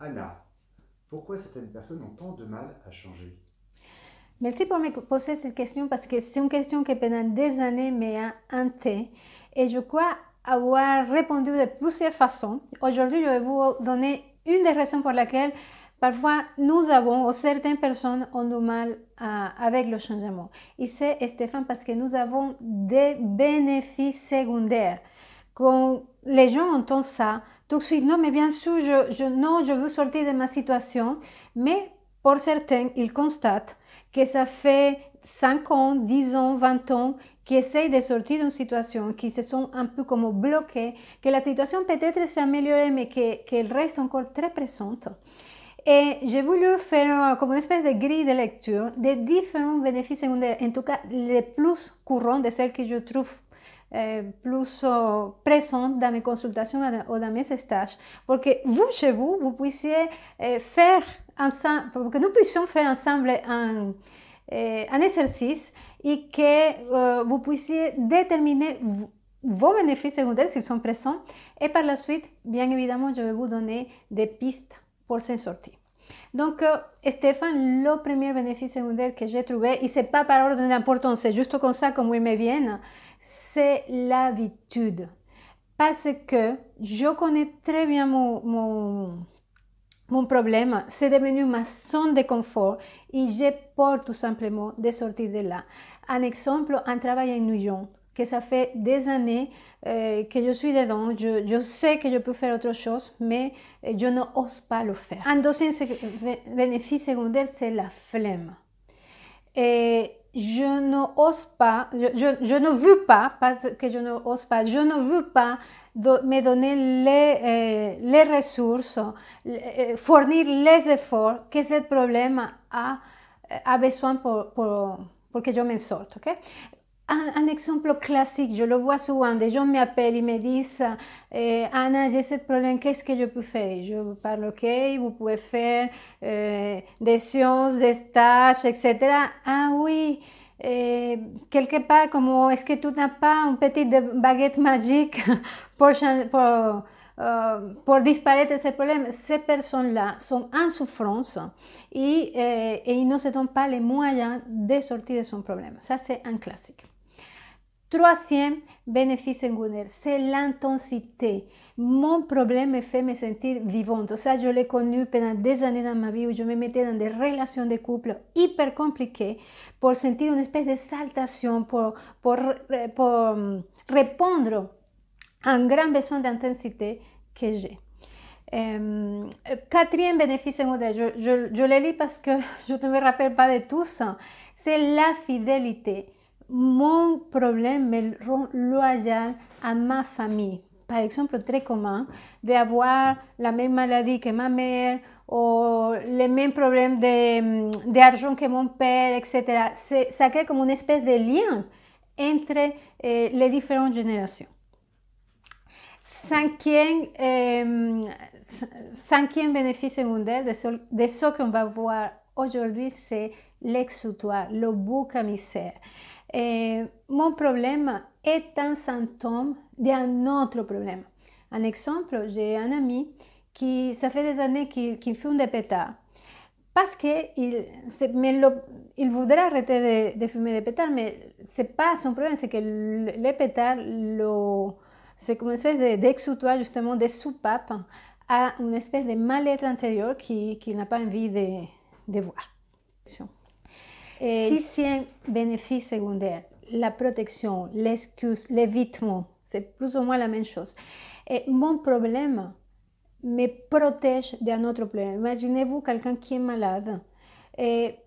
Anna, pourquoi certaines personnes ont tant de mal à changer? Merci pour me poser cette question parce que c'est une question qui pendant des années m'a hantée et je crois avoir répondu de plusieurs façons. Aujourd'hui, je vais vous donner une des raisons pour lesquelles parfois nous avons, ou certaines personnes ont du mal avec le changement. Et c'est, Stéphane, parce que nous avons des bénéfices secondaires. Quand les gens entendent ça, tout de suite, non, mais bien sûr, non, je veux sortir de ma situation, mais pour certains, ils constatent que ça fait 5 ans, 10 ans, 20 ans qui essayent de sortir d'une situation, qui se sont un peu comme bloqués, que la situation peut-être s'est améliorée, mais qu'elle reste encore très présente. Et j'ai voulu faire comme une espèce de grille de lecture des différents bénéfices secondaires, en tout cas les plus courants de celles que je trouve plus présentes dans mes consultations ou dans mes stages, pour que vous, chez vous, vous puissiez faire ensemble, pour que nous puissions faire ensemble un exercice et que vous puissiez déterminer vos bénéfices secondaires s'ils sont présents. Et par la suite, bien évidemment, je vais vous donner des pistes pour s'en sortir. Donc, Stéphane, le premier bénéfice secondaire que j'ai trouvé, et ce n'est pas par ordre d'importance, c'est juste comme ça, comme ils me viennent, c'est l'habitude. Parce que je connais très bien mon problème, c'est devenu ma zone de confort et j'ai peur tout simplement de sortir de là. Un exemple, un travail en union, que ça fait des années que je suis dedans, je sais que je peux faire autre chose, mais je n'ose pas le faire. Un deuxième bénéfice secondaire, c'est la flemme. Et je n'ose pas, je ne veux pas, parce que je n'ose pas, je ne veux pas me donner les ressources, fournir les efforts que ce problème a besoin pour que je m'en sorte. Okay? Un exemple classique, je le vois souvent, des gens m'appellent, ils me disent Anna, j'ai ce problème, qu'est-ce que je peux faire? Je parle, ok, vous pouvez faire des sciences, des stages, etc. Ah oui, quelque part, comme est-ce que tu n'as pas une petite baguette magique pour disparaître de ces problèmes? Ces personnes-là sont en souffrance et ils ne se donnent pas les moyens de sortir de son problème. Ça, c'est un classique. Troisième bénéfice secondaire, c'est l'intensité. Mon problème me fait me sentir vivante. Ça, je l'ai connu pendant des années dans ma vie où je me mettais dans des relations de couple hyper compliquées pour sentir une espèce de saltation, pour répondre à un grand besoin d'intensité que j'ai. Quatrième bénéfice secondaire, je le lis parce que je ne me rappelle pas de tout ça, c'est la fidélité. Mon problème me rend loyal à ma famille. Par exemple, très commun d'avoir la même maladie que ma mère ou les mêmes problèmes d'argent que mon père, etc. Ça crée comme une espèce de lien entre les différentes générations. Cinquième bénéfice secondaire de ce qu'on va voir aujourd'hui, c'est l'exutoire, le bouc émissaire. Mon problème est un symptôme d'un autre problème. Un exemple, j'ai un ami qui, ça fait des années qu'il fume des pétards. Parce qu'il voudrait arrêter de fumer des pétards, mais ce n'est pas son problème, c'est que les pétards, c'est comme une espèce d'exutoire, justement, de soupape à une espèce de mal-être intérieur qu'il n'a pas envie de voir. Sixième bénéfice secondaire, la protection, l'excuse, l'évitement, c'est plus ou moins la même chose. Et mon problème me protège d'un autre problème. Imaginez-vous quelqu'un qui est malade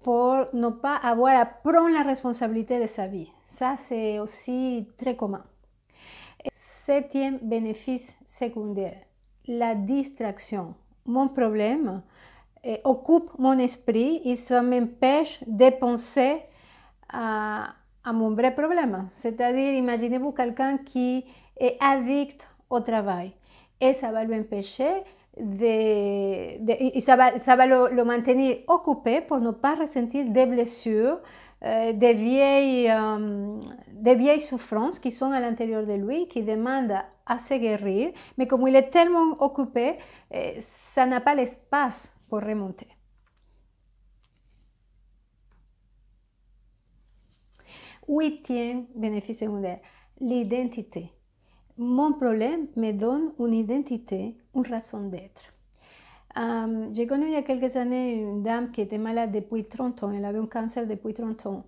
pour ne pas avoir à prendre la responsabilité de sa vie. Ça, c'est aussi très commun. Septième bénéfice secondaire, la distraction. Mon problème occupe mon esprit et ça m'empêche de penser à mon vrai problème. C'est-à-dire, imaginez-vous quelqu'un qui est addict au travail et ça va lui empêcher ça va le maintenir occupé pour ne pas ressentir des blessures, des vieilles souffrances qui sont à l'intérieur de lui, qui demandent à se guérir, mais comme il est tellement occupé, ça n'a pas l'espace pour remonter. 8e bénéfice secondaire, l'identité. Mon problème me donne une identité, une raison d'être. J'ai connu il y a quelques années une dame qui était malade depuis 30 ans, elle avait un cancer depuis 30 ans.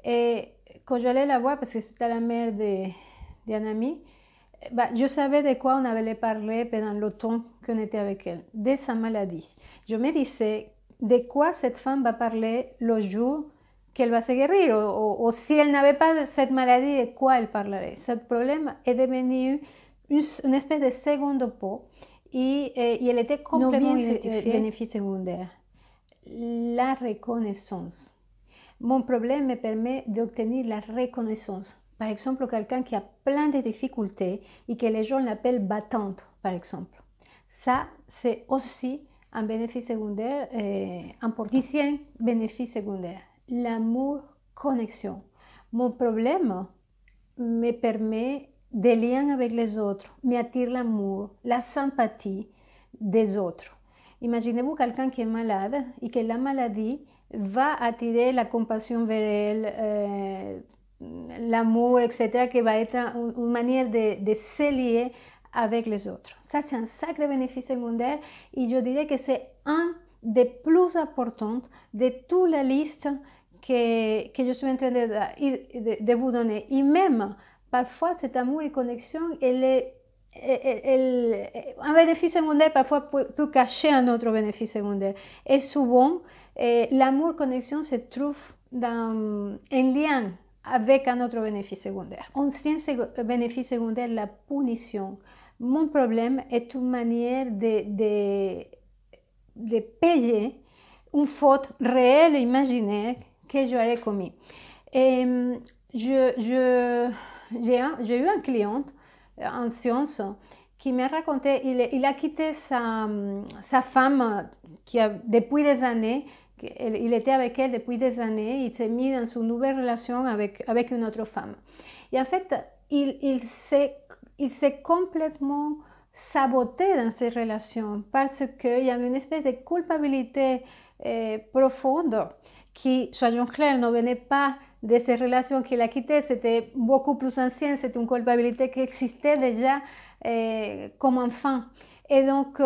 Et quand j'allais la voir, parce que c'était la mère d'un ami, je savais de quoi on avait parlé pendant le temps qu'on était avec elle, de sa maladie. Je me disais, de quoi cette femme va parler le jour qu'elle va se guérir, ou si elle n'avait pas cette maladie, de quoi elle parlerait. Ce problème est devenu une espèce de seconde peau. Et elle était complètement identifiée. Bénéfice secondaire. La reconnaissance. Mon problème me permet d'obtenir la reconnaissance. Par exemple, quelqu'un qui a plein de difficultés et que les gens l'appellent battante, par exemple. Ça, c'est aussi un bénéfice secondaire important. 10e bénéfice secondaire, l'amour-connexion. Mon problème me permet des liens avec les autres, m'attire l'amour, la sympathie des autres. Imaginez-vous quelqu'un qui est malade et que la maladie va attirer la compassion vers elle, l'amour, etc., qui va être une manière de se lier avec les autres. Ça, c'est un sacré bénéfice secondaire et je dirais que c'est un des plus importants de toute la liste que je suis en train de vous donner. Et même, parfois, cet amour et connexion, un bénéfice secondaire parfois peut cacher un autre bénéfice secondaire. Et souvent, l'amour-connexion se trouve en lien avec un autre bénéfice secondaire. 11e bénéfice secondaire, la punition. Mon problème est une manière de payer une faute réelle et imaginaire que j'aurais commis. J'ai eu un client en sciences qui m'a raconté, il a quitté sa femme qui a, depuis des années, il était avec elle depuis des années, il s'est mis dans une nouvelle relation avec une autre femme. Et en fait, il s'est complètement saboté dans ces relations parce qu'il y avait une espèce de culpabilité profonde qui, soyons clairs, ne venait pas de ces relations qu'il a quittées, c'était beaucoup plus ancien, c'était une culpabilité qui existait déjà comme enfant. Et donc,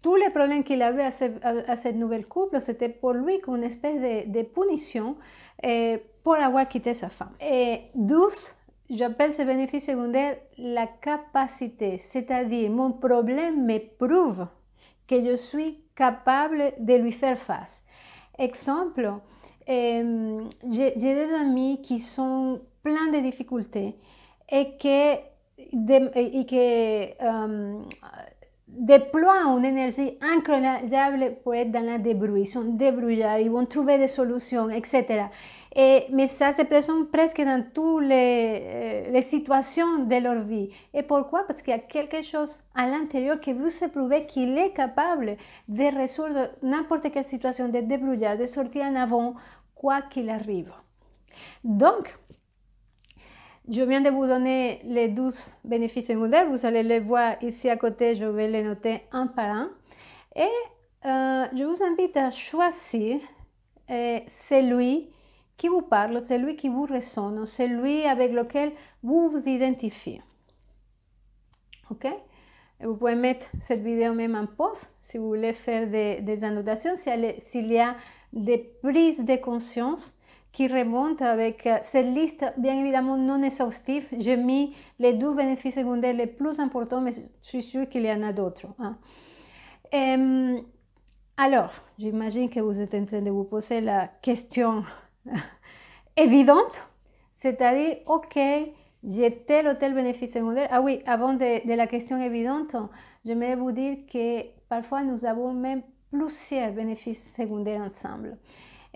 tous les problèmes qu'il avait à cette nouvelle couple, c'était pour lui comme une espèce de punition pour avoir quitté sa femme. Et 12, j'appelle ce bénéfice secondaire la capacité, c'est-à-dire mon problème me prouve que je suis capable de lui faire face. Exemple, j'ai des amis qui sont pleins de difficultés et qui déploient une énergie incroyable pour être dans la débrouille. Ils sont débrouillards, ils vont trouver des solutions, etc. Mais ça se présente presque dans toutes les situations de leur vie. Et pourquoi? Parce qu'il y a quelque chose à l'intérieur qui vous a prouvé qu'il est capable de résoudre n'importe quelle situation, de débrouiller, de sortir en avant, quoi qu'il arrive. Donc, je viens de vous donner les 12 bénéfices secondaires. Vous allez les voir ici à côté. Je vais les noter un par un. Et je vous invite à choisir celui qui vous parle, celui qui vous résonne, celui avec lequel vous vous identifiez. OK? Et vous pouvez mettre cette vidéo même en pause si vous voulez faire des annotations, s'il y a des prises de conscience qui remonte avec cette liste, bien évidemment non exhaustive. J'ai mis les 12 bénéfices secondaires les plus importants, mais je suis sûre qu'il y en a d'autres. Hein. Alors, j'imagine que vous êtes en train de vous poser la question évidente, c'est-à-dire, ok, j'ai tel ou tel bénéfice secondaire. Ah oui, avant de la question évidente, j'aimerais vous dire que parfois nous avons même plusieurs bénéfices secondaires ensemble.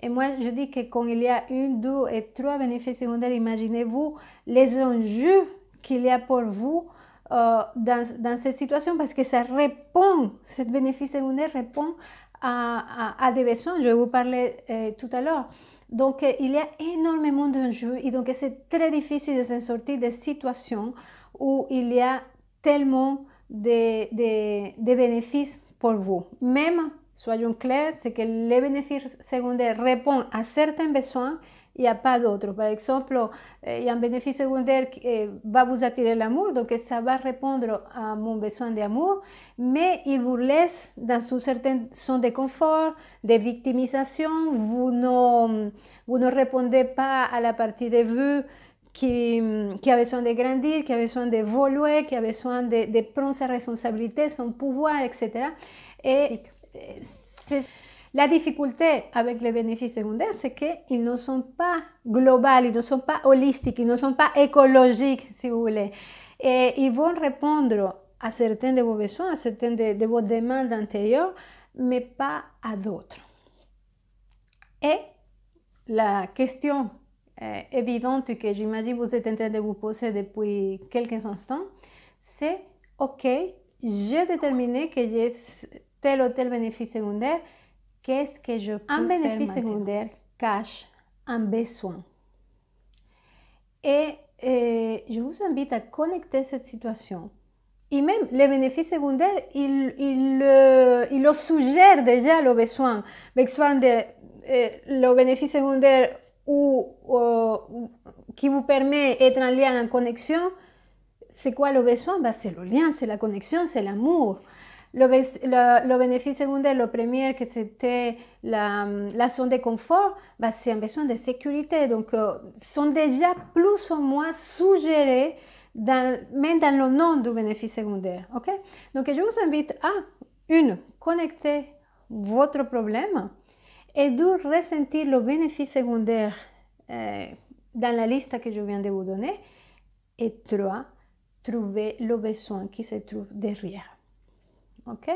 Et moi, je dis que quand il y a 1, 2 et 3 bénéfices secondaires, imaginez-vous les enjeux qu'il y a pour vous dans cette situation, parce que ça répond, ce bénéfice secondaire répond à des besoins. Je vais vous parler tout à l'heure. Donc, il y a énormément d'enjeux et donc c'est très difficile de s'en sortir des situations où il y a tellement de bénéfices pour vous. Même, soyons clairs, c'est que les bénéfices secondaires répondent à certains besoins, il n'y a pas d'autres. Par exemple, il y a un bénéfice secondaire qui va vous attirer l'amour, donc ça va répondre à mon besoin d'amour, mais il vous laisse dans une certaine zone de confort, de victimisation, vous ne répondez pas à la partie de vous qui a besoin de grandir, qui a besoin d'évoluer, qui a besoin de prendre sa responsabilité, son pouvoir, etc. Et la difficulté avec les bénéfices secondaires, c'est qu'ils ne sont pas globaux, ils ne sont pas holistiques, ils ne sont pas écologiques, si vous voulez. Et ils vont répondre à certains de vos besoins, à certaines de vos demandes intérieures, mais pas à d'autres. Et la question évidente que j'imagine vous êtes en train de vous poser depuis quelques instants, c'est ok, j'ai déterminé que j'ai tel ou tel bénéfice secondaire, qu'est-ce que je peux faire? Un bénéfice secondaire cache un besoin. Et je vous invite à connecter cette situation. Et même les bénéfices secondaires, ils le suggèrent déjà le besoin. Le bénéfice secondaire qui vous permet d'être en lien, en connexion, c'est quoi le besoin? C'est le lien, c'est la connexion, c'est l'amour. Le bénéfice secondaire, le premier, que c'était la zone de confort, c'est un besoin de sécurité. Donc, sont déjà plus ou moins suggérés même dans le nom du bénéfice secondaire. Okay? Donc, je vous invite à, connecter votre problème et deux, ressentir le bénéfice secondaire dans la liste que je viens de vous donner. Et trois, trouver le besoin qui se trouve derrière. Ok?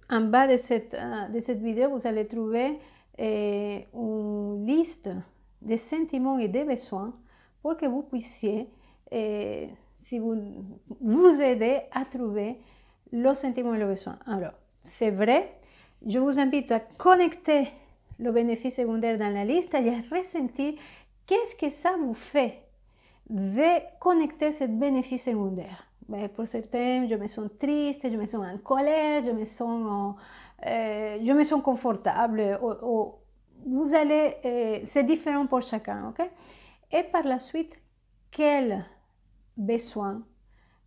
En bas de cette vidéo, vous allez trouver une liste de sentiments et de besoins pour que vous puissiez, si vous aider à trouver le sentiment et le besoin. Alors, c'est vrai, je vous invite à connecter le bénéfice secondaire dans la liste et à ressentir qu'est-ce que ça vous fait de connecter ce bénéfice secondaire. Pour certains, je me sens triste, je me sens en colère, je me sens confortable. Vous allez, c'est différent pour chacun, ok? Et par la suite, quel besoin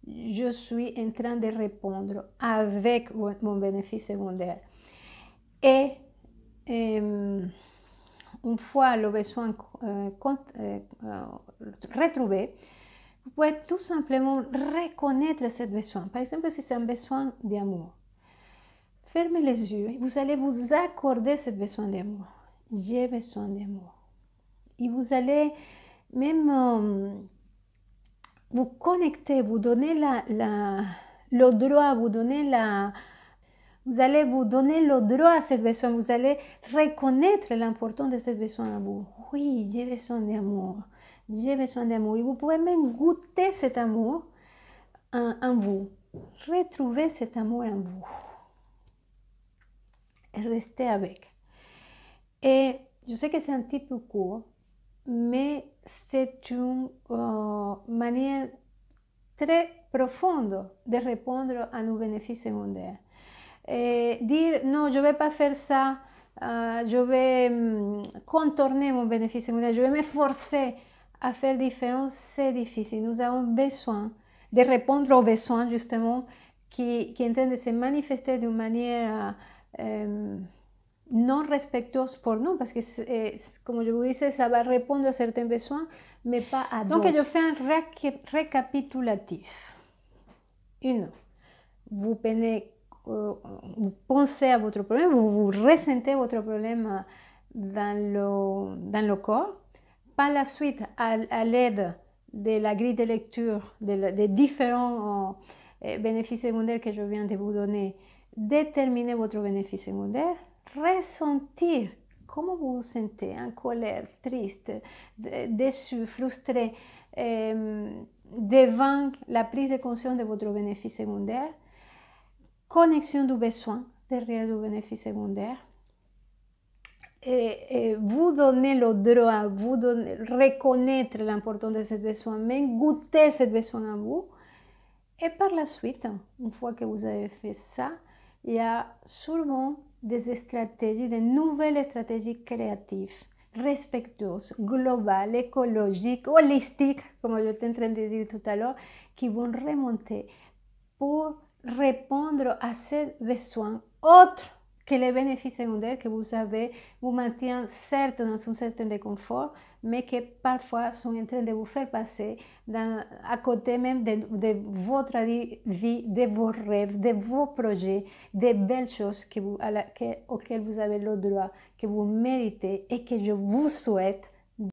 je suis en train de répondre avec mon bénéfice secondaire? Et une fois le besoin retrouvé, vous pouvez tout simplement reconnaître ce besoin. Par exemple, si c'est un besoin d'amour, fermez les yeux et vous allez vous accorder ce besoin d'amour. J'ai besoin d'amour. Et vous allez même vous connecter, vous donner le droit, vous allez vous donner le droit à ce besoin. Vous allez reconnaître l'importance de ce besoin à vous. Oui, j'ai besoin d'amour. J'ai besoin d'amour. Et vous pouvez même goûter cet amour en vous. Retrouver cet amour en vous. Et rester avec. Et je sais que c'est un petit peu court, mais c'est une manière très profonde de répondre à nos bénéfices secondaires. Et dire non, je ne vais pas faire ça, je vais contourner mon bénéfice secondaire, je vais me forcer à faire différent, c'est difficile. Nous avons besoin de répondre aux besoins justement qui sont en train de se manifester d'une manière non respectueuse pour nous, parce que comme je vous disais, ça va répondre à certains besoins, mais pas à d'autres. Donc je fais un récapitulatif. Vous prenez, vous pensez à votre problème, vous ressentez votre problème dans le corps. Par la suite, à l'aide de la grille de lecture, des différents bénéfices secondaires que je viens de vous donner, déterminez votre bénéfice secondaire, ressentir comment vous vous sentez, en colère, triste, déçu, frustré, devant la prise de conscience de votre bénéfice secondaire, connexion du besoin derrière le bénéfice secondaire. Et vous donnez le droit, reconnaître l'importance de ce besoin, même goûter ce besoin en vous, Et par la suite, une fois que vous avez fait ça, il y a sûrement des stratégies, de nouvelles stratégies créatives, respectueuses, globales, écologiques, holistiques, comme je suis en train de dire tout à l'heure, qui vont remonter pour répondre à ces besoins autres que les bénéfices secondaires que vous avez vous maintiennent certes dans un certain déconfort, mais que parfois sont en train de vous faire passer à côté même de votre vie, de vos rêves, de vos projets, des belles choses auxquelles vous avez le droit, que vous méritez et que je vous souhaite